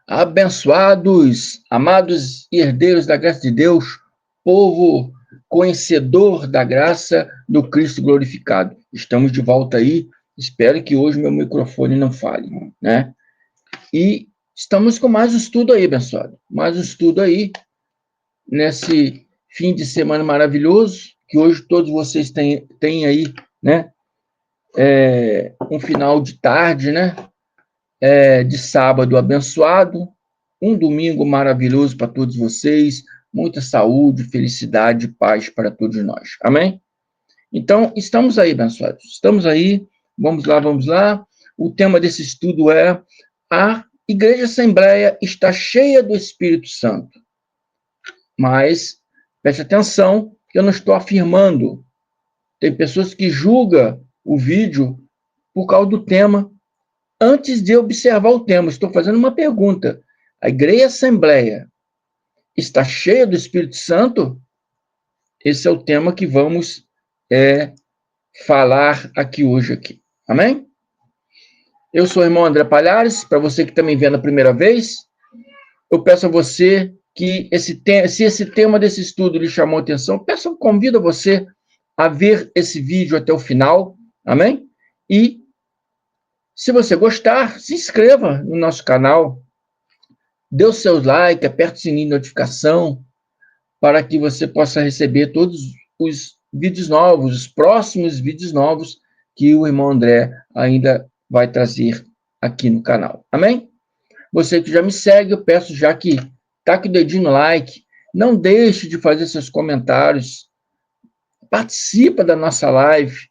Abençoados, amados herdeiros da graça de Deus, povo conhecedor da graça do Cristo glorificado. Estamos de volta aí. Espero que hoje meu microfone não falhe, né? E estamos com mais um estudo aí, abençoado. Mais um estudo aí, nesse fim de semana maravilhoso, que hoje todos vocês têm aí, né? Um final de tarde, né? De sábado abençoado, um domingo maravilhoso para todos vocês, muita saúde, felicidade e paz para todos nós. Amém? Então, estamos aí, abençoados. Estamos aí. Vamos lá, vamos lá. O tema desse estudo é: a Igreja Assembleia está cheia do Espírito Santo. Mas, preste atenção, que eu não estou afirmando. Tem pessoas que julgam o vídeo por causa do tema. Antes de observar o tema, estou fazendo uma pergunta. A Igreja Assembleia está cheia do Espírito Santo? Esse é o tema que vamos falar aqui hoje. Amém? Eu sou o irmão André Palhares. Para você que está me vendo a primeira vez, eu peço a você que, se esse tema desse estudo lhe chamou a atenção, convido você a ver esse vídeo até o final. Amém? E, se você gostar, se inscreva no nosso canal. Dê o seu like, aperte o sininho de notificação para que você possa receber todos os vídeos novos, os próximos vídeos novos que o irmão André ainda vai trazer aqui no canal. Amém? Você que já me segue, eu peço já que taque o dedinho no like, não deixe de fazer seus comentários, participa da nossa live.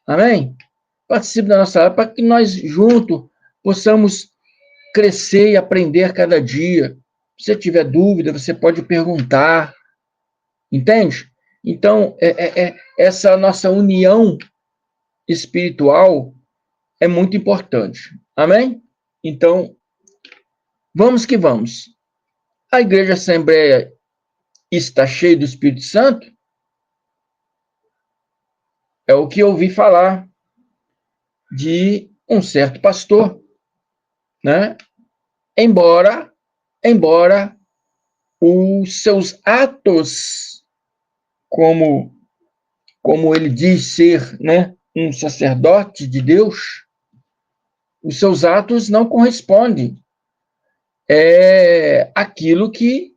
Amém? Participe da nossa live para que nós juntos possamos crescer e aprender cada dia. Se você tiver dúvida, você pode perguntar. Entende? Então, essa nossa união espiritual é muito importante. Amém? Então, vamos que vamos. A Igreja Assembleia está cheia do Espírito Santo? É o que eu ouvi falar de um certo pastor, né? Embora os seus atos, como ele diz ser, né, um sacerdote de Deus, os seus atos não correspondem àquilo que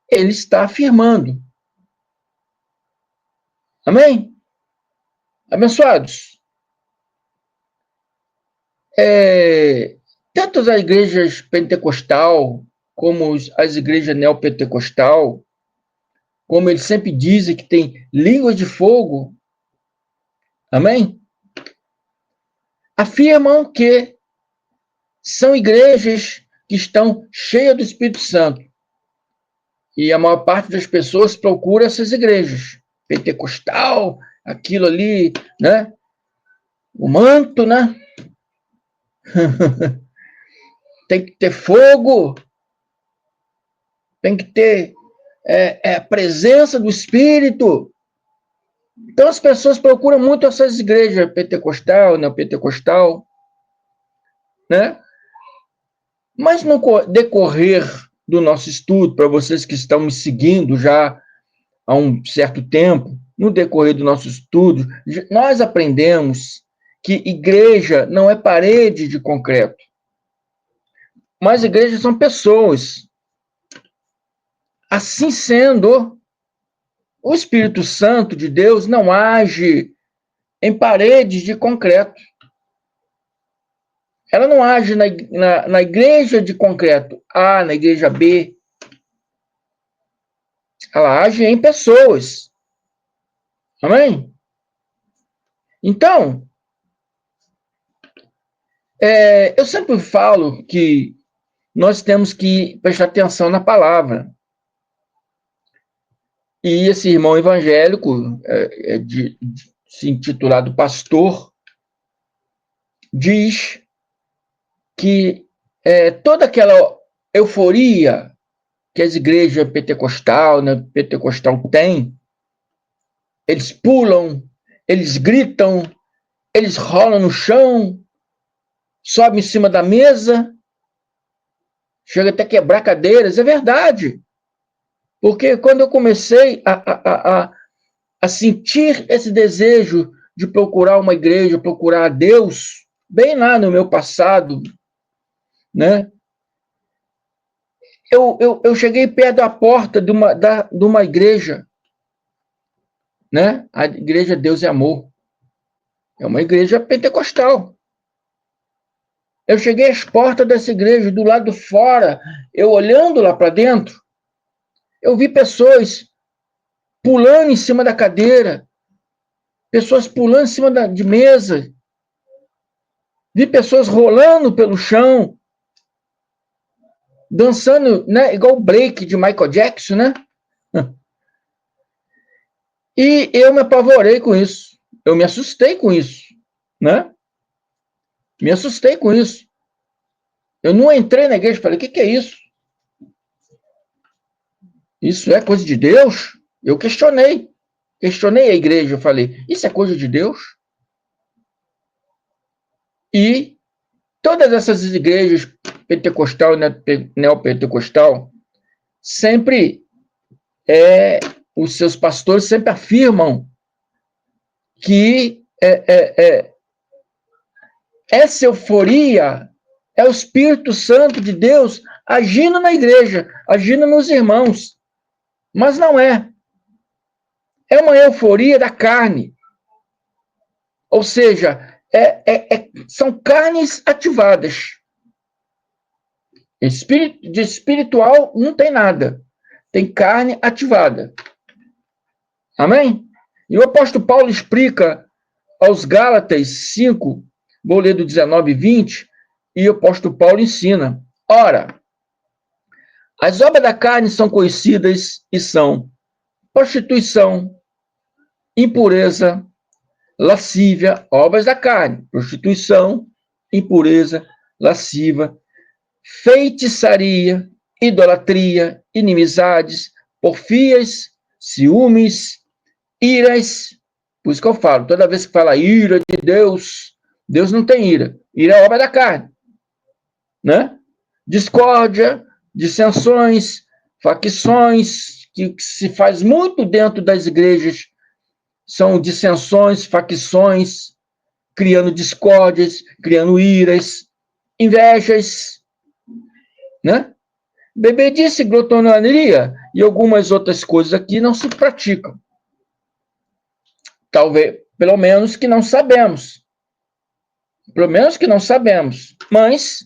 ele está afirmando. Amém? Abençoados. Tanto as igrejas pentecostal, como as igrejas neopentecostal, como eles sempre dizem que tem línguas de fogo, amém? Afirmam que são igrejas que estão cheias do Espírito Santo. E a maior parte das pessoas procura essas igrejas. Pentecostal, aquilo ali, né? O manto, né? Tem que ter fogo, tem que ter a presença do Espírito. Então as pessoas procuram muito essas igrejas pentecostal, neopentecostal, né? Mas no decorrer do nosso estudo, para vocês que estão me seguindo já há um certo tempo, no decorrer do nosso estudo, nós aprendemos que igreja não é parede de concreto, mas igrejas são pessoas. Assim sendo, o Espírito Santo de Deus não age em paredes de concreto. Ela não age na igreja de concreto A, na igreja B. Ela age em pessoas. Amém? Então, eu sempre falo que nós temos que prestar atenção na palavra. E esse irmão evangélico, se intitulado pastor, diz que toda aquela euforia que as igrejas pentecostal, né, pentecostal têm, eles pulam, eles gritam, eles rolam no chão, sobem em cima da mesa, chega até quebrar cadeiras, é verdade. Porque quando eu comecei a sentir esse desejo de procurar uma igreja, procurar a Deus, bem lá no meu passado, né? Eu cheguei perto da porta de uma igreja, né? A igreja Deus é Amor. É uma igreja pentecostal. Eu cheguei às portas dessa igreja, do lado de fora, eu olhando lá para dentro, eu vi pessoas pulando em cima da cadeira, pessoas pulando em cima de mesa, vi pessoas rolando pelo chão, dançando, né, igual o break de Michael Jackson, né? E eu me apavorei com isso. Eu me assustei com isso, né? Me assustei com isso. Eu não entrei na igreja e falei, o que é isso? Isso é coisa de Deus? Eu questionei. Questionei a igreja, eu falei, isso é coisa de Deus? E todas essas igrejas pentecostal e neopentecostal, sempre os seus pastores sempre afirmam que essa euforia é o Espírito Santo de Deus agindo na igreja, agindo nos irmãos. Mas não é. É uma euforia da carne. Ou seja, são carnes ativadas. De espiritual não tem nada. Tem carne ativada. Amém? E o apóstolo Paulo explica aos Gálatas 5, vou ler do 19 e 20, e o apóstolo Paulo ensina. Ora, as obras da carne são conhecidas e são prostituição, impureza, lascívia, obras da carne, prostituição, impureza, lascívia, feitiçaria, idolatria, inimizades, porfias, ciúmes, iras. Por isso que eu falo, toda vez que fala ira de Deus, Deus não tem ira. Ira é obra da carne, né? Discórdia, dissensões, facções, que se faz muito dentro das igrejas, são dissensões, facções, criando discórdias, criando iras, invejas, né? Bebedice, glutonaria e algumas outras coisas aqui não se praticam. Talvez, pelo menos que não sabemos. Pelo menos que não sabemos. Mas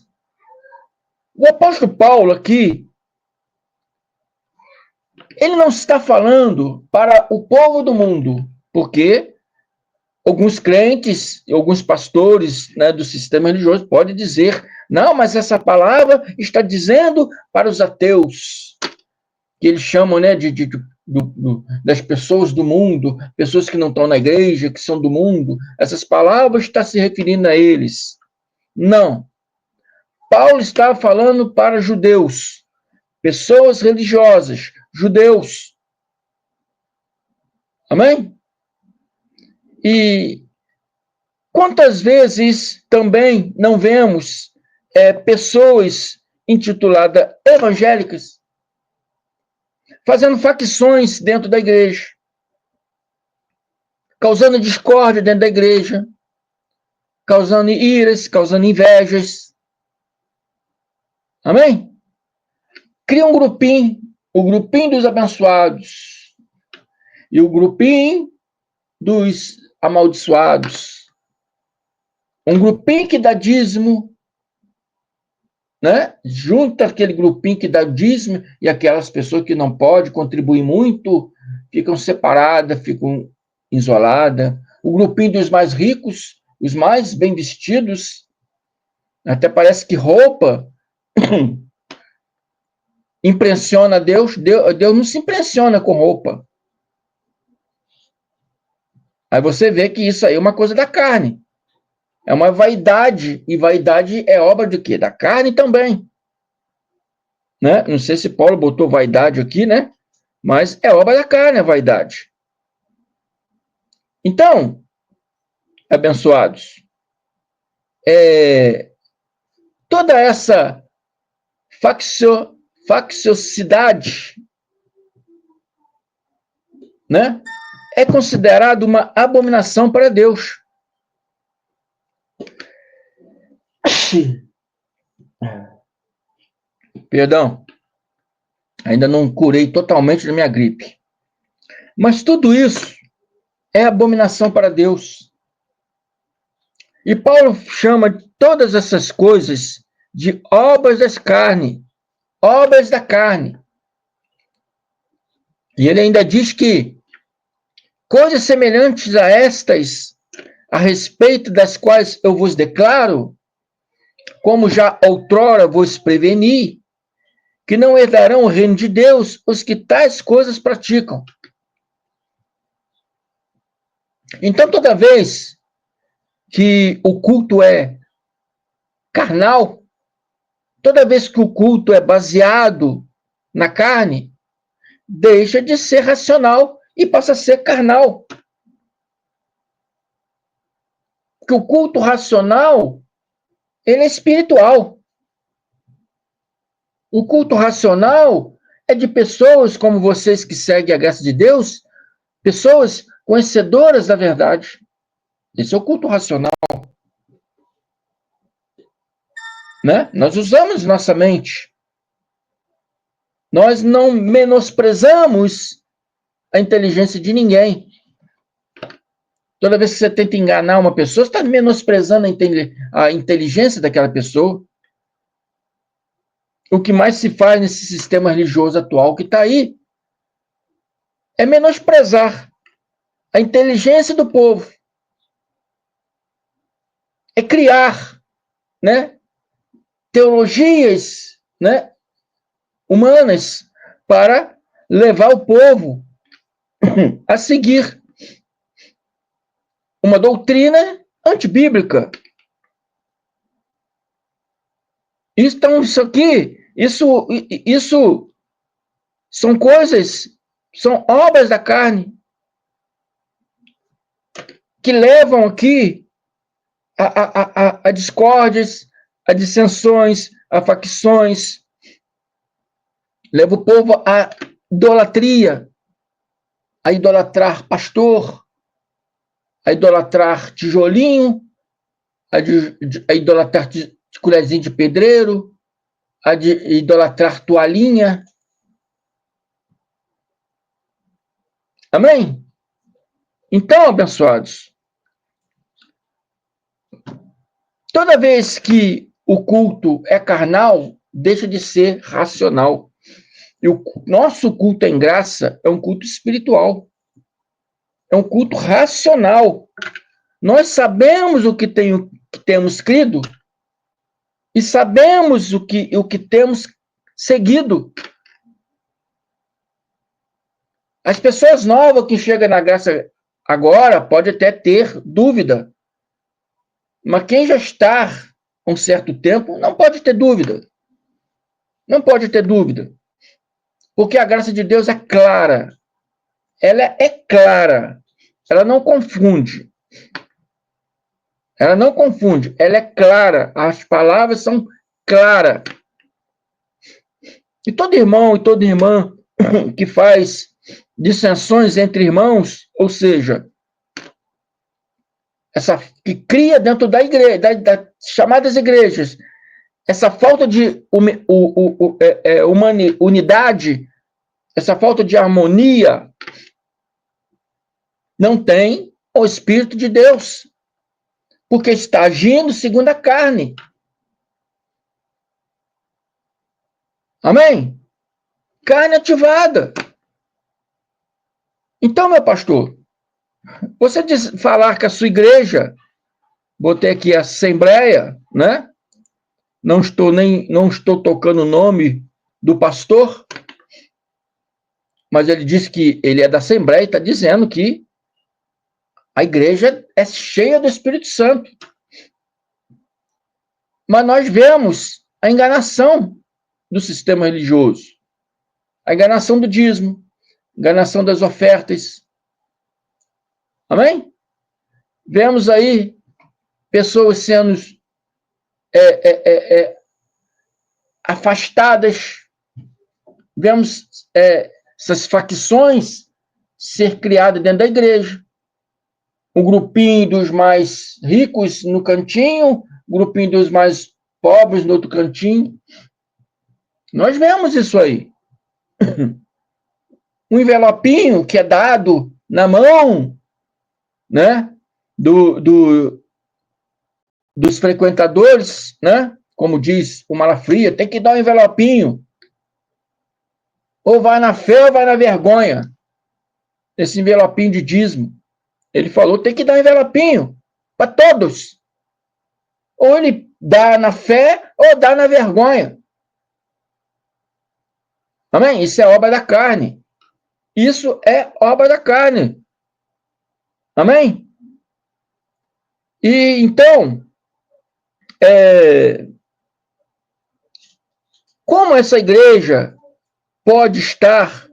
o apóstolo Paulo aqui, ele não está falando para o povo do mundo, porque alguns crentes, alguns pastores, né, do sistema religioso podem dizer, não, mas essa palavra está dizendo para os ateus, que eles chamam, né, das pessoas do mundo, pessoas que não estão na igreja, que são do mundo, essas palavras estão se referindo a eles. Não. Paulo estava falando para judeus, pessoas religiosas, judeus. Amém? E quantas vezes também não vemos pessoas intituladas evangélicas fazendo facções dentro da igreja, causando discórdia dentro da igreja, causando iras, causando invejas. Amém? Cria um grupinho, o grupinho dos abençoados e o grupinho dos amaldiçoados. Um grupinho que dá dízimo, né? Junta aquele grupinho que dá dízimo e aquelas pessoas que não podem contribuir muito, ficam separadas, ficam isoladas. O grupinho dos mais ricos, os mais bem vestidos, até parece que roupa impressiona Deus. Deus não se impressiona com roupa. Aí você vê que isso aí é uma coisa da carne. É uma vaidade. E vaidade é obra de quê? Da carne também. Né? Não sei se Paulo botou vaidade aqui, né? Mas é obra da carne a vaidade. Então, abençoados, toda essa facciosidade, né? É considerado uma abominação para Deus. Perdão, ainda não curei totalmente da minha gripe. Mas tudo isso é abominação para Deus. E Paulo chama todas essas coisas de obras das carnes, obras da carne. E ele ainda diz que coisas semelhantes a estas, a respeito das quais eu vos declaro, como já outrora vos preveni, que não herdarão o reino de Deus os que tais coisas praticam. Então, toda vez que o culto é carnal, toda vez que o culto é baseado na carne, deixa de ser racional e passa a ser carnal. Porque o culto racional, ele é espiritual. O culto racional é de pessoas como vocês que seguem a graça de Deus, pessoas conhecedoras da verdade. Esse é o culto racional. Né? Nós usamos nossa mente. Nós não menosprezamos a inteligência de ninguém. Toda vez que você tenta enganar uma pessoa, você está menosprezando a inteligência daquela pessoa. O que mais se faz nesse sistema religioso atual que está aí é menosprezar a inteligência do povo. É criar, né, teologias, né, humanas para levar o povo a seguir uma doutrina antibíblica. Então, isso são coisas, são obras da carne que levam aqui a discórdias, a dissensões, a facções, leva o povo à idolatria, a idolatrar pastor, a idolatrar tijolinho, a idolatrar colherzinho de pedreiro, a idolatrar toalhinha. Amém? Então, abençoados, toda vez que o culto é carnal, deixa de ser racional. E o nosso culto em graça é um culto espiritual. É um culto racional. Nós sabemos o que temos crido e sabemos o que temos seguido. As pessoas novas que chegam na graça agora pode até ter dúvida. Mas quem já está há um certo tempo não pode ter dúvida. Não pode ter dúvida. Porque a graça de Deus é clara. Ela é clara. Ela não confunde. Ela não confunde. Ela é clara. As palavras são claras. E todo irmão e toda irmã que faz dissensões entre irmãos, ou seja, que cria dentro da igreja, das chamadas igrejas, essa falta de unidade, essa falta de harmonia, não tem o Espírito de Deus, porque está agindo segundo a carne. Amém? Carne ativada. Então, meu pastor, você falar que a sua igreja, botei aqui a Assembleia, né? Não estou tocando o nome do pastor, mas ele disse que ele é da Assembleia e está dizendo que a igreja é cheia do Espírito Santo. Mas nós vemos a enganação do sistema religioso, a enganação do dízimo, a enganação das ofertas. Amém? Vemos aí pessoas sendo afastadas. Vemos essas facções ser criadas dentro da igreja. Um grupinho dos mais ricos no cantinho, um grupinho dos mais pobres no outro cantinho. Nós vemos isso aí. Um envelopinho que é dado na mão, né, dos frequentadores, né, como diz o Malafria, tem que dar um envelopinho. Ou vai na fé ou vai na vergonha. Esse envelopinho de dízimo. Ele falou, tem que dar um envelopinho para todos. Ou ele dá na fé ou dá na vergonha. Amém? Isso é obra da carne. Isso é obra da carne. Amém? E então, como essa igreja pode estar,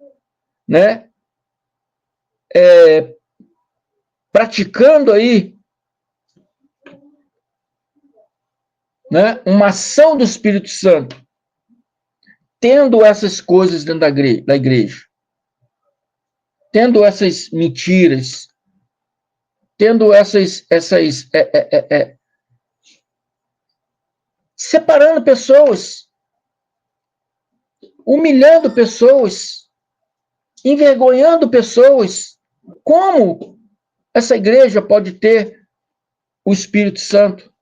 né, praticando aí, né, uma ação do Espírito Santo, tendo essas coisas dentro da igreja, tendo essas mentiras, tendo essas separando pessoas, humilhando pessoas, envergonhando pessoas. Como essa igreja pode ter o Espírito Santo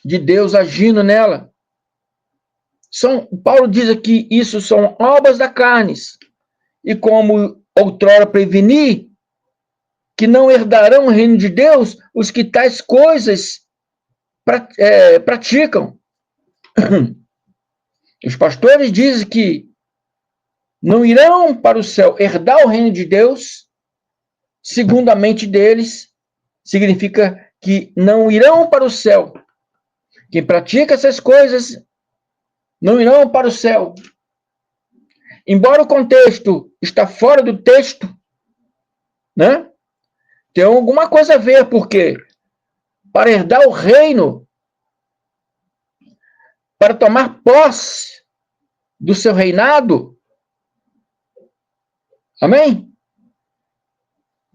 de Deus agindo nela? Paulo diz aqui, isso são obras da carne. E como outrora preveni, que não herdarão o reino de Deus os que tais coisas praticam. Os pastores dizem que não irão para o céu herdar o reino de Deus, segundo a mente deles, significa que não irão para o céu. Quem pratica essas coisas não irão para o céu. Embora o contexto está fora do texto, né? Tem alguma coisa a ver, porque para herdar o reino, para tomar posse do seu reinado, amém?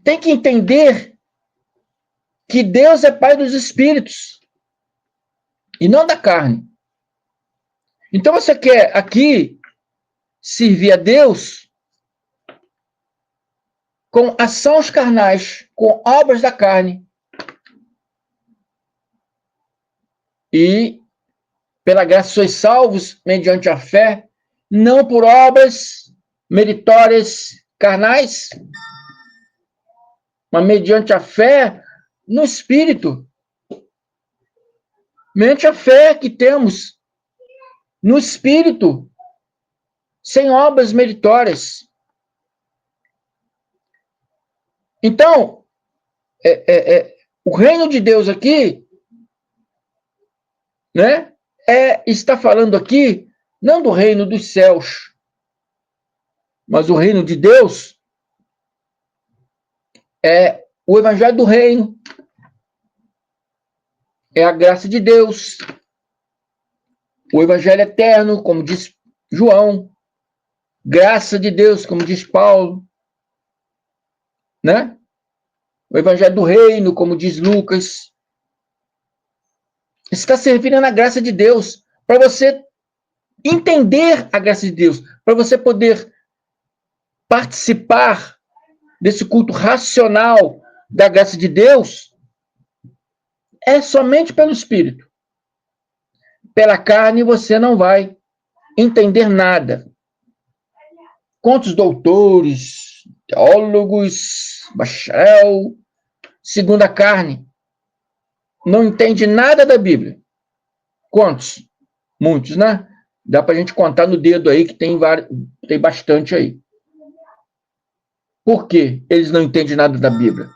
Tem que entender que Deus é Pai dos Espíritos e não da carne. Então você quer aqui servir a Deus com ações carnais, com obras da carne. E, pela graça, sois salvos mediante a fé, não por obras meritórias carnais, mas mediante a fé no Espírito. Mediante a fé que temos no Espírito, sem obras meritórias. Então, o reino de Deus aqui, né, está falando aqui, não do reino dos céus, mas o reino de Deus é o evangelho do reino, é a graça de Deus, o evangelho eterno, como diz João, graça de Deus, como diz Paulo, né? O evangelho do reino, como diz Lucas. Está servindo na graça de Deus, para você entender a graça de Deus, para você poder participar desse culto racional da graça de Deus, é somente pelo Espírito. Pela carne você não vai entender nada. Quantos doutores, teólogos, bacharel, segundo a carne, não entende nada da Bíblia? Quantos? Muitos, né? Dá para a gente contar no dedo aí, que tem bastante aí. Por quê? Eles não entendem nada da Bíblia.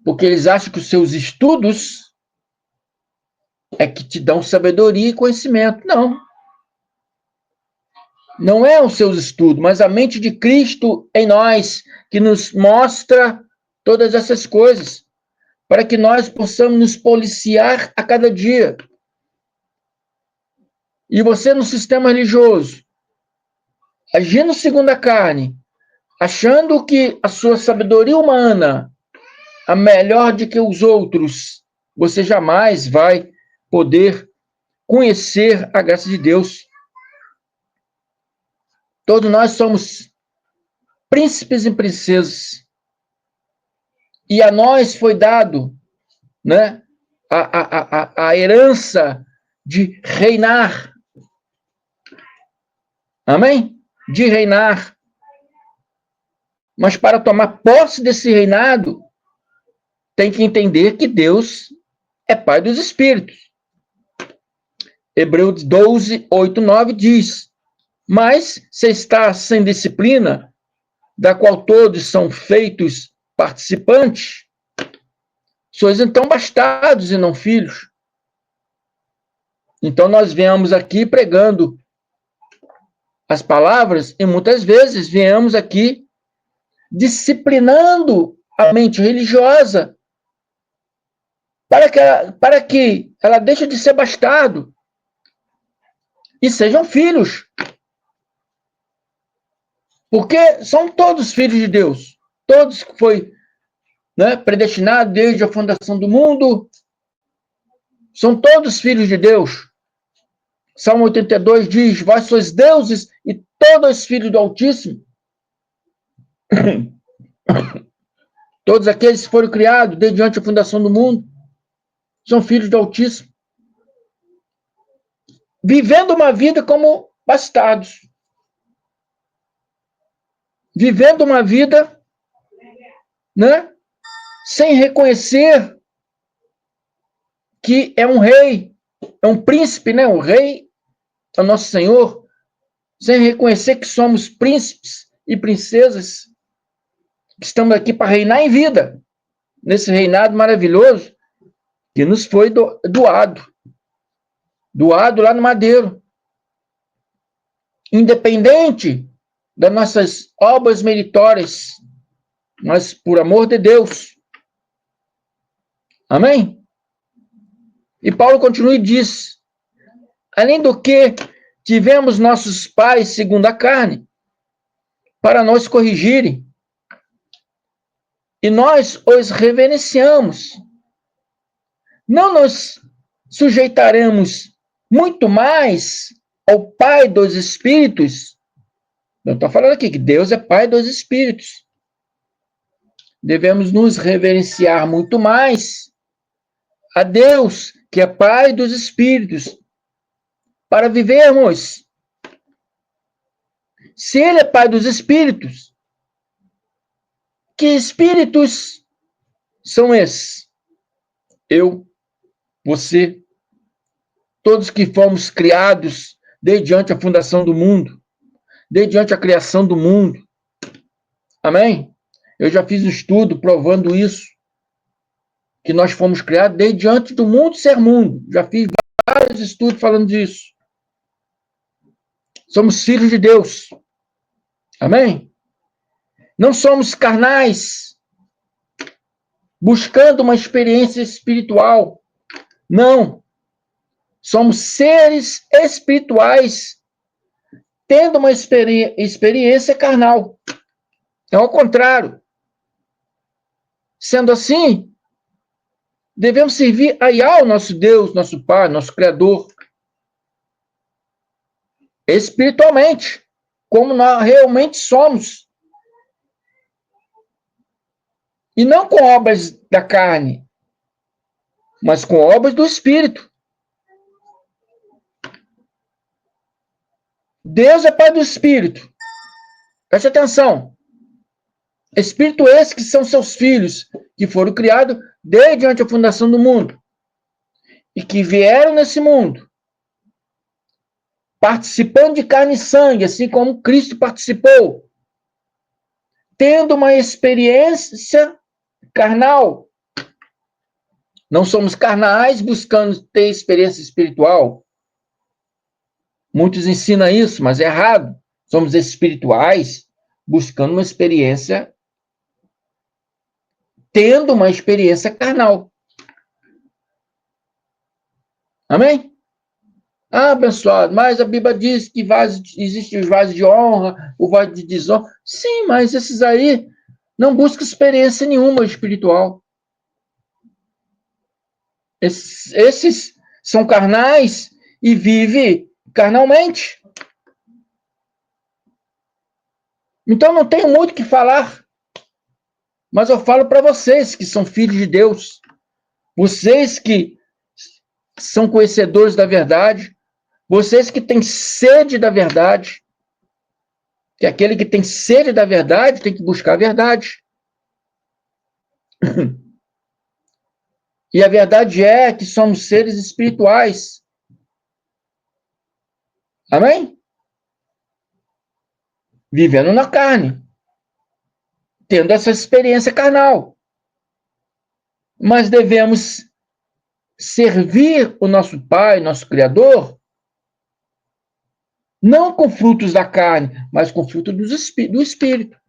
Porque eles acham que os seus estudos é que te dão sabedoria e conhecimento. Não. Não é os seus estudos, mas a mente de Cristo em nós, que nos mostra todas essas coisas, para que nós possamos nos policiar a cada dia. e você no sistema religioso, agindo segundo a carne, achando que a sua sabedoria humana é melhor do que os outros, você jamais vai poder conhecer a graça de Deus. Todos nós somos príncipes e princesas. E a nós foi dado, né, a herança de reinar. Amém? De reinar. Mas para tomar posse desse reinado, tem que entender que Deus é Pai dos Espíritos. Hebreus 12, 8, 9 diz: mas se está sem disciplina, da qual todos são feitos participantes, sois então bastardos e não filhos. Então nós viemos aqui pregando as palavras e muitas vezes viemos aqui disciplinando a mente religiosa para que ela deixe de ser bastardo e sejam filhos. Porque são todos filhos de Deus. Todos que foi, né, predestinado desde a fundação do mundo. São todos filhos de Deus. Salmo 82 diz: vós sois deuses e todos filhos do Altíssimo. Todos aqueles que foram criados desde antes da fundação do mundo são filhos do Altíssimo. Vivendo uma vida como bastardos. Vivendo uma vida, né, sem reconhecer que é um rei, é um príncipe, né? O rei é o nosso Senhor, sem reconhecer que somos príncipes e princesas, que estamos aqui para reinar em vida, nesse reinado maravilhoso que nos foi doado lá no madeiro. Independente das nossas obras meritórias, mas por amor de Deus. Amém? E Paulo continua e diz: além do que tivemos nossos pais segundo a carne, para nos corrigirem, e nós os reverenciamos. Não nos sujeitaremos muito mais ao Pai dos Espíritos? Eu estou falando aqui que Deus é Pai dos Espíritos. Devemos nos reverenciar muito mais a Deus, que é Pai dos Espíritos, para vivermos. Se Ele é Pai dos Espíritos, que espíritos são esses? Eu, você, todos que fomos criados desde antes a fundação do mundo, desde antes a criação do mundo. Amém? Eu já fiz um estudo provando isso, que nós fomos criados desde antes do mundo ser mundo. Já fiz vários estudos falando disso. Somos filhos de Deus. Amém? Não somos carnais, buscando uma experiência espiritual. Não. Somos seres espirituais, tendo uma experiência carnal. É ao contrário. Sendo assim, devemos servir a Yahweh, nosso Deus, nosso Pai, nosso Criador, espiritualmente, como nós realmente somos. E não com obras da carne, mas com obras do Espírito. Deus é Pai do Espírito. Preste atenção. Espírito esse que são seus filhos, que foram criados desde antes da fundação do mundo. E que vieram nesse mundo, participando de carne e sangue, assim como Cristo participou, tendo uma experiência carnal. Não somos carnais buscando ter experiência espiritual. Muitos ensinam isso, mas é errado. Somos espirituais buscando uma experiência, tendo uma experiência carnal. Amém? Ah, abençoado, mas a Bíblia diz que existe os vasos de honra, o vaso de desonra. Sim, mas esses aí não buscam experiência nenhuma espiritual. Esses são carnais e vivem carnalmente. Então não tenho muito o que falar, mas eu falo para vocês que são filhos de Deus, vocês que são conhecedores da verdade, vocês que têm sede da verdade, que aquele que tem sede da verdade tem que buscar a verdade. E a verdade é que somos seres espirituais. Amém? Vivendo na carne, tendo essa experiência carnal. Mas devemos servir o nosso Pai, nosso Criador, não com frutos da carne, mas com frutos do Espírito.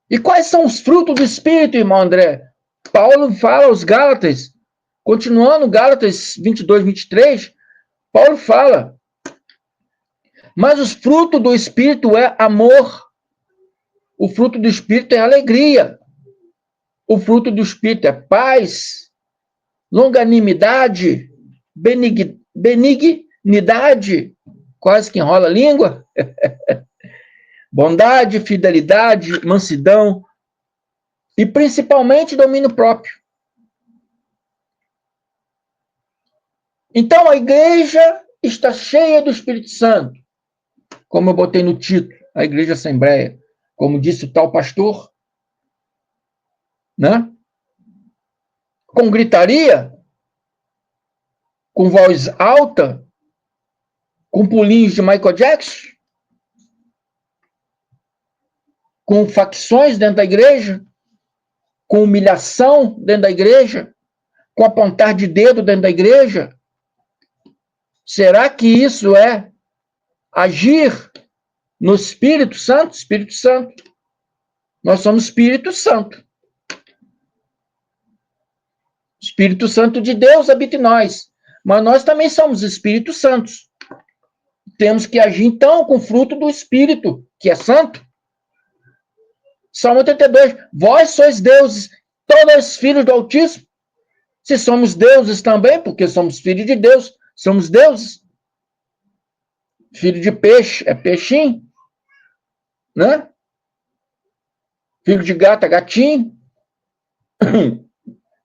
E quais são os frutos do Espírito, irmão André? Paulo fala aos Gálatas, continuando Gálatas 22, 23, Paulo fala, mas os frutos do Espírito é amor, o fruto do Espírito é alegria, o fruto do Espírito é paz, longanimidade, benignidade, quase que enrola a língua, bondade, fidelidade, mansidão e principalmente domínio próprio. Então a igreja está cheia do Espírito Santo, como eu botei no título, a Igreja Assembleia, como disse o tal pastor, né? Com gritaria, com voz alta, com pulinhos de Michael Jackson, com facções dentro da igreja, com humilhação dentro da igreja, com apontar de dedo dentro da igreja? Será que isso é agir no Espírito Santo? Espírito Santo. Nós somos Espírito Santo. Espírito Santo de Deus habita em nós. Mas nós também somos Espíritos Santos. Temos que agir, então, com o fruto do Espírito, que é santo. Salmo 82. Vós sois deuses, todos filhos do Altíssimo. Se somos deuses também, porque somos filhos de Deus, somos deuses. Filho de peixe é peixinho, né? Filho de gato é gatinho.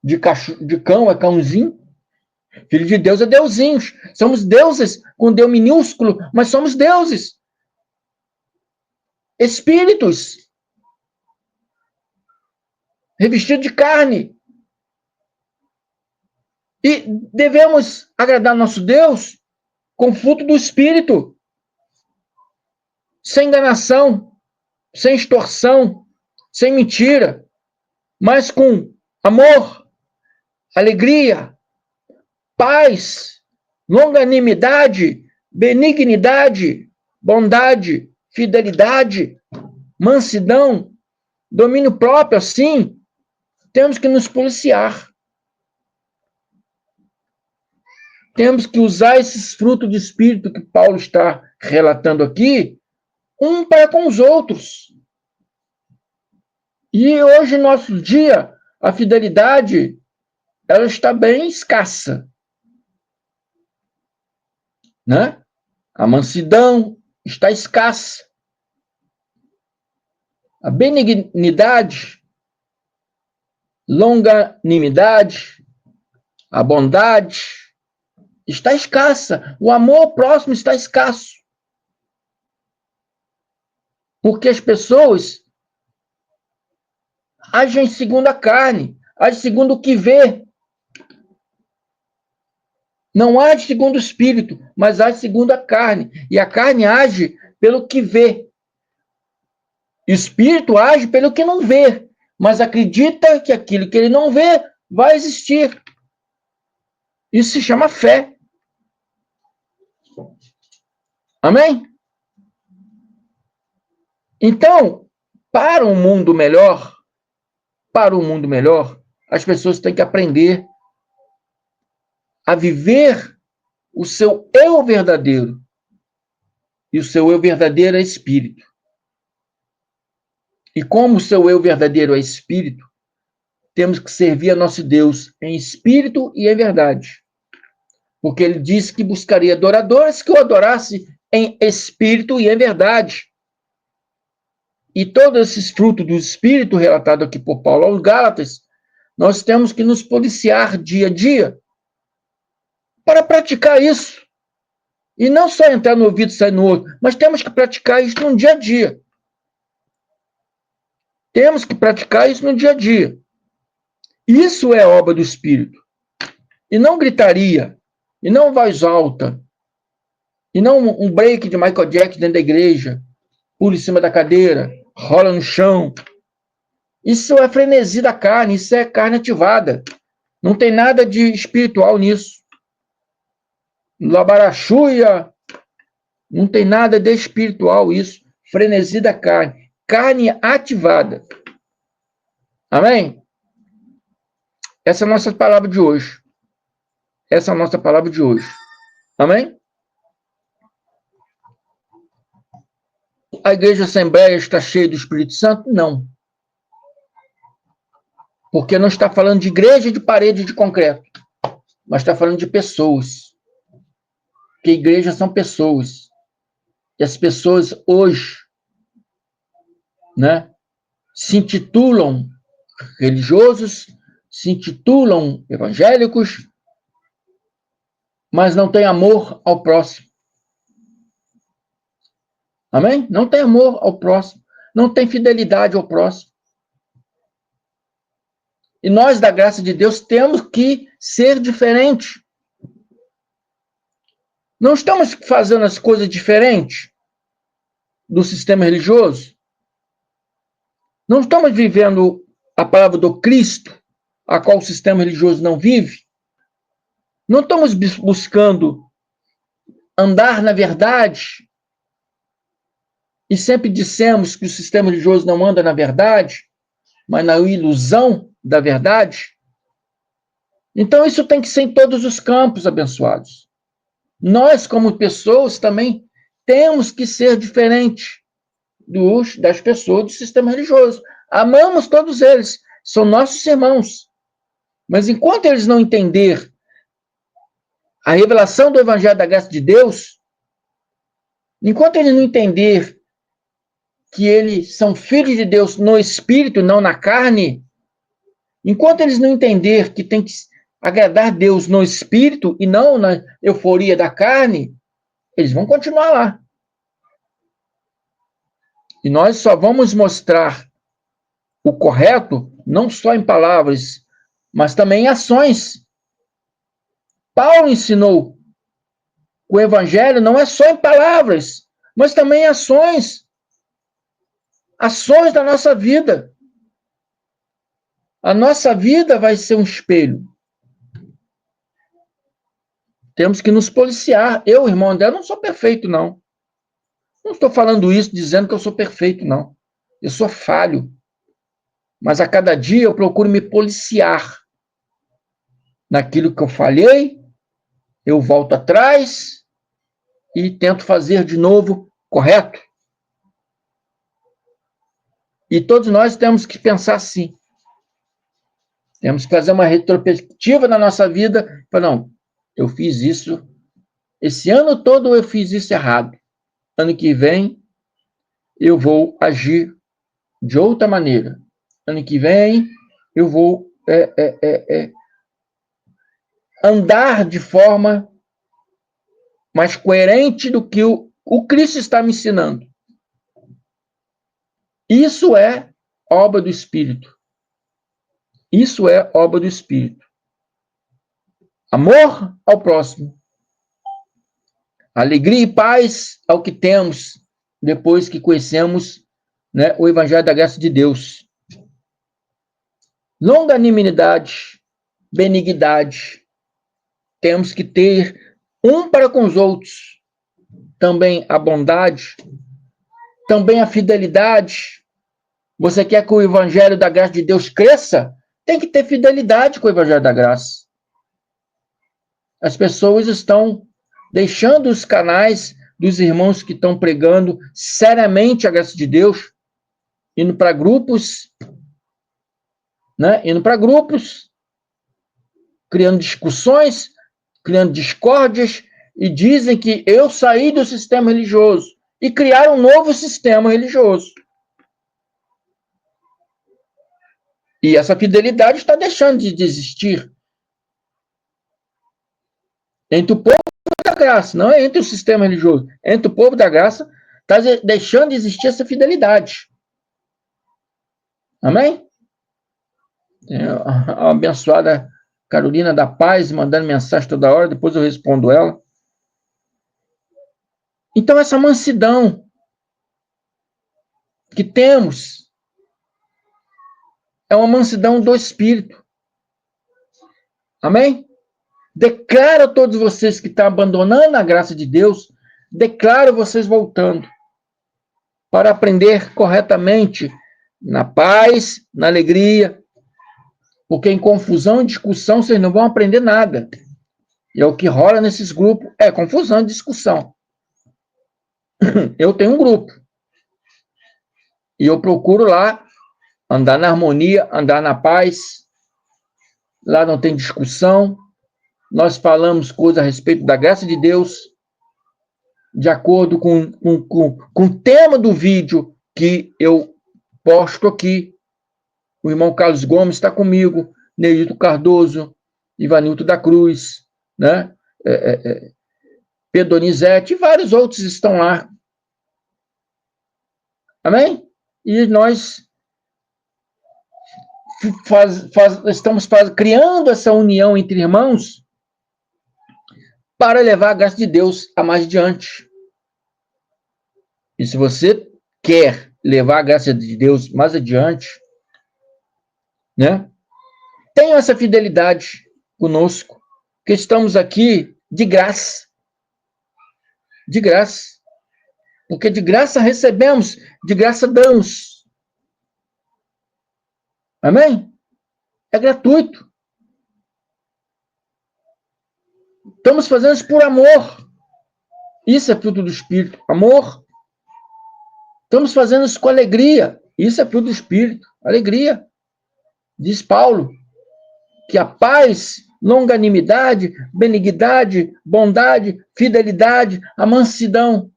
De cão é cãozinho. Filho de Deus é deusinhos. Somos deuses com Deus minúsculo, mas somos deuses. Espíritos. Revestidos de carne. E devemos agradar nosso Deus com fruto do Espírito. Sem enganação, sem extorsão, sem mentira, mas com amor, alegria, paz, longanimidade, benignidade, bondade, fidelidade, mansidão, domínio próprio. Assim, temos que nos policiar. Temos que usar esses frutos de espírito que Paulo está relatando aqui, um para com os outros. E hoje, no nosso dia, a fidelidade, ela está bem escassa, né? A mansidão está escassa. A benignidade, longanimidade, a bondade está escassa. O amor ao próximo está escasso. Porque as pessoas agem segundo a carne, agem segundo o que vê. Não age segundo o espírito, mas age segundo a carne. E a carne age pelo que vê. E o espírito age pelo que não vê, mas acredita que aquilo que ele não vê vai existir. Isso se chama fé. Amém? Então, para um mundo melhor, as pessoas têm que aprender a viver o seu eu verdadeiro. E o seu eu verdadeiro é espírito. E como o seu eu verdadeiro é espírito, temos que servir a nosso Deus em espírito e em verdade. Porque ele disse que buscaria adoradores que o adorasse em espírito e em verdade. E todos esses frutos do espírito relatado aqui por Paulo aos Gálatas, nós temos que nos policiar dia a dia para praticar isso. E não só entrar no ouvido e sair no outro, mas temos que praticar isso no dia a dia. Temos que praticar isso no dia a dia. Isso é obra do Espírito. E não gritaria, e não voz alta, e não um break de Michael Jackson dentro da igreja, pula em cima da cadeira, rola no chão. Isso é frenesi da carne, isso é carne ativada. Não tem nada de espiritual nisso. Labarachuia, não tem nada de espiritual isso. Frenesi da carne. Carne ativada. Amém? Essa é a nossa palavra de hoje. Essa é a nossa palavra de hoje. Amém? A igreja Assembleia está cheia do Espírito Santo? Não. Porque não está falando de igreja de parede de concreto, mas está falando de pessoas. Porque igrejas são pessoas. E as pessoas hoje, né, se intitulam religiosos, se intitulam evangélicos, mas não têm amor ao próximo. Amém? Não tem amor ao próximo. Não tem fidelidade ao próximo. E nós, da graça de Deus, temos que ser diferente. Não estamos fazendo as coisas diferentes do sistema religioso. Não estamos vivendo a palavra do Cristo, a qual o sistema religioso não vive. Não estamos buscando andar na verdade. E sempre dissemos que o sistema religioso não anda na verdade, mas na ilusão da verdade. Então, isso tem que ser em todos os campos, abençoados. Nós, como pessoas, também temos que ser diferente das pessoas do sistema religioso. Amamos todos eles, são nossos irmãos. Mas enquanto eles não entenderem a revelação do Evangelho da Graça de Deus, enquanto eles não entenderem que eles são filhos de Deus no espírito, não na carne, enquanto eles não entenderem que tem que agradar Deus no espírito e não na euforia da carne, eles vão continuar lá. E nós só vamos mostrar o correto, não só em palavras, mas também em ações. Paulo ensinou que o evangelho não é só em palavras, mas também em ações. Ações da nossa vida. A nossa vida vai ser um espelho. Temos que nos policiar. Eu, irmão André, não sou perfeito, não. Não estou falando isso dizendo que eu sou perfeito, não. Eu sou falho. Mas a cada dia eu procuro me policiar. Naquilo que eu falhei, eu volto atrás e tento fazer de novo correto. E todos nós temos que pensar assim. Temos que fazer uma retrospectiva na nossa vida. Não, eu fiz isso, esse ano todo eu fiz isso errado. Ano que vem, eu vou agir de outra maneira. Ano que vem, eu vou andar de forma mais coerente do que o Cristo está me ensinando. Isso é obra do Espírito. Isso é obra do Espírito. Amor ao próximo. Alegria e paz ao que temos depois que conhecemos, né, o Evangelho da Graça de Deus. Longanimidade, benignidade. Temos que ter um para com os outros. Também a bondade, também a fidelidade. Você quer que o Evangelho da Graça de Deus cresça? Tem que ter fidelidade com o Evangelho da Graça. As pessoas estão deixando os canais dos irmãos que estão pregando seriamente a graça de Deus, indo para grupos, né? Indo para grupos, criando discussões, criando discórdias, e dizem que eu saí do sistema religioso e criaram um novo sistema religioso. E essa fidelidade está deixando de existir entre o povo da graça, não é entre o sistema religioso, entre o povo da graça, está deixando de existir essa fidelidade. Amém? A abençoada Carolina da Paz mandando mensagem toda hora, depois eu respondo ela. Então, essa mansidão que temos é uma mansidão do Espírito. Amém? Declaro a todos vocês que estão abandonando a graça de Deus, declaro vocês voltando para aprender corretamente na paz, na alegria, porque em confusão e discussão vocês não vão aprender nada. E é o que rola nesses grupos, é confusão e discussão. Eu tenho um grupo. E eu procuro lá andar na harmonia, andar na paz. Lá não tem discussão. Nós falamos coisas a respeito da graça de Deus, de acordo com o tema do vídeo que eu posto aqui. O irmão Carlos Gomes está comigo, Neilton Cardoso, Ivanilton da Cruz, né? Pedro Donizete e vários outros estão lá. Amém? E nós estamos criando essa união entre irmãos para levar a graça de Deus a mais adiante. E se você quer levar a graça de Deus mais adiante, né? Tenha essa fidelidade conosco, que estamos aqui de graça. De graça. Porque de graça recebemos, de graça damos. Amém? É gratuito. Estamos fazendo isso por amor. Isso é fruto do Espírito. Amor. Estamos fazendo isso com alegria. Isso é fruto do Espírito. Alegria. Diz Paulo que a paz, longanimidade, benignidade, bondade, fidelidade, a mansidão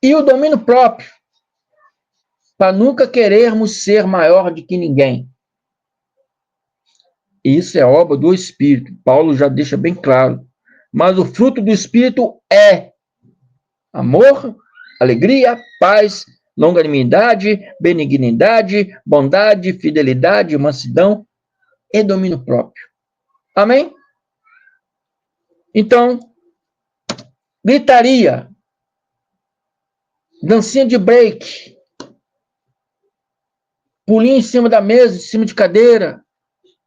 e o domínio próprio, para nunca querermos ser maior do que ninguém. Isso é obra do Espírito. Paulo já deixa bem claro. Mas o fruto do Espírito é amor, alegria, paz, longanimidade, benignidade, bondade, fidelidade, mansidão e domínio próprio. Amém? Então, gritaria, dancinha de break, pulinho em cima da mesa, em cima de cadeira,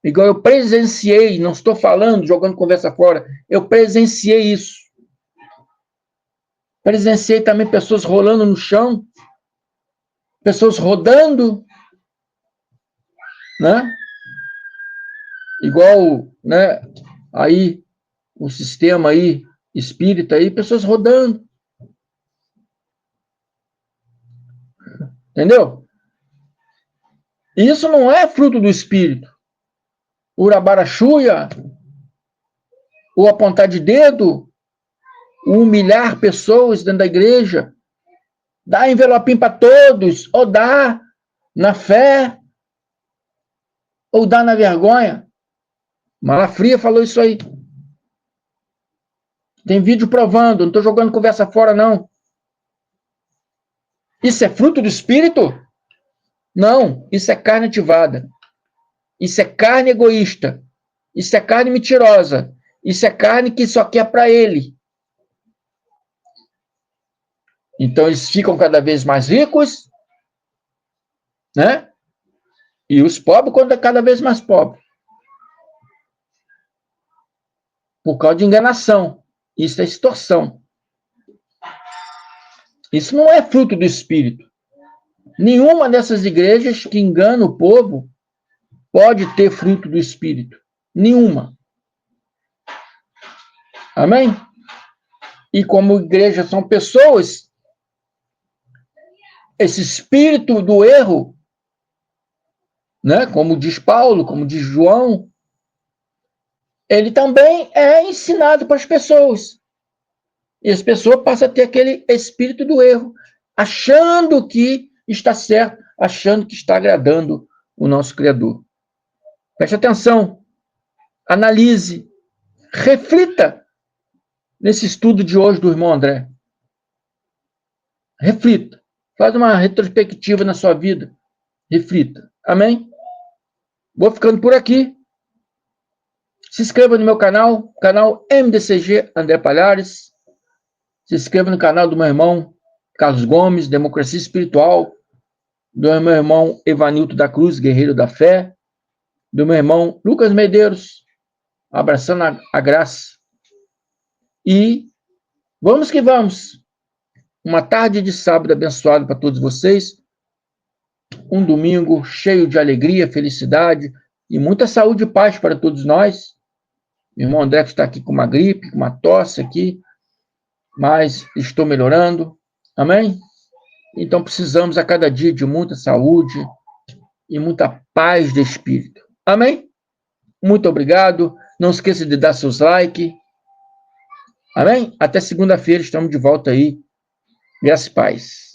igual eu presenciei, não estou falando, jogando conversa fora, eu presenciei isso. Presenciei também pessoas rolando no chão, pessoas rodando, né? Igual, né? Aí, o sistema aí, espírita aí, pessoas rodando. Entendeu? Isso não é fruto do Espírito. Urabarachuia, o apontar de dedo, o humilhar pessoas dentro da igreja, dar envelopinho para todos, ou dar na fé, ou dar na vergonha. Malafria falou isso aí. Tem vídeo provando, não estou jogando conversa fora, não. Isso é fruto do Espírito? Não, isso é carne ativada. Isso é carne egoísta. Isso é carne mentirosa. Isso é carne que só quer para ele. Então eles ficam cada vez mais ricos, né? E os pobres cada vez mais pobres. Por causa de enganação. Isso é extorsão. Isso não é fruto do Espírito. Nenhuma dessas igrejas que engana o povo pode ter fruto do Espírito. Nenhuma. Amém? E como igreja são pessoas, esse espírito do erro, né, como diz Paulo, como diz João, ele também é ensinado para as pessoas. E as pessoas passam a ter aquele espírito do erro, achando que está certo, achando que está agradando o nosso Criador. Preste atenção, analise, reflita nesse estudo de hoje do irmão André. Reflita. Faz uma retrospectiva na sua vida. Reflita. Amém? Vou ficando por aqui. Se inscreva no meu canal MDCG André Palhares. Se inscreva no canal do meu irmão Carlos Gomes, Democracia Espiritual, do meu irmão Evanilto da Cruz, Guerreiro da Fé, do meu irmão Lucas Medeiros, abraçando a graça. E vamos que vamos. Uma tarde de sábado abençoado para todos vocês. Um domingo cheio de alegria, felicidade e muita saúde e paz para todos nós. Meu irmão André está aqui com uma gripe, com uma tosse aqui, mas estou melhorando. Amém? Então precisamos a cada dia de muita saúde e muita paz de espírito. Amém? Muito obrigado. Não esqueça de dar seus likes. Amém? Até segunda-feira estamos de volta aí. Graças e paz.